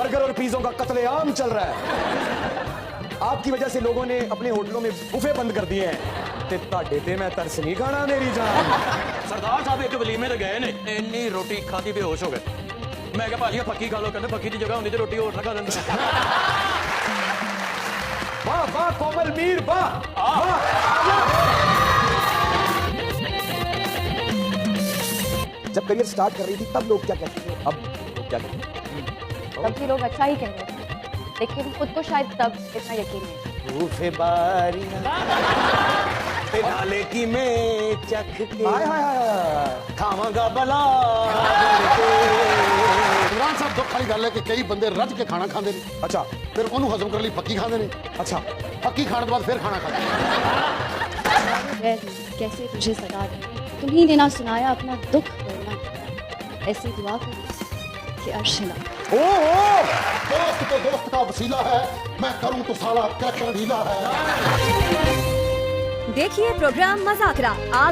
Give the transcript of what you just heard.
Burger और पिज्जों का कत्लेआम चल रहा है। आपकी वजह से लोगों ने अपने होटलों में बुफे बंद कर दिए हैं ते ਤੁਹਾਡੇ ਤੇ मैं तरस नहीं खाना मेरी जान। सरदार साहब एक वलीमे ते गए ने, इन्नी रोटी खाती बेहोश हो गए। मैं क्या भाजी पक्की खा लो, कहते पक्की की जगह होंदी तो रोटी और खा लेंगे। वाह वाह कोमल मीर वाह वाह। जब करियर स्टार्ट कर रही थी तब लोग क्या कहते थे, अब लोग क्या कहते हैं? तब भी लोग अच्छा ही कह रहे थे, लेकिन खुद को शायद तब इतना यकीन नहीं। रूफे बारियां ते नाले की मैं चख के खावांगा बला। इमरान साहब दुख वाली गल है कि कई बंदे रज के खाना खाते हैं, अच्छा फिर उन्होंने हजम करने लिए पक्की खाते हैं, अच्छा पक्की खाने के बाद फिर खाना खाते हैं। कैसे तुझे सदा दे, तुम्ही ने ना सुनाया अपना दुख करना, ऐसी दुआ करो कि अर्श ना। दोस्त तो दोस्त का वसीला है, मैं करूं तो साला क्या ढीला है। देखिए प्रोग्राम मजाकरा आज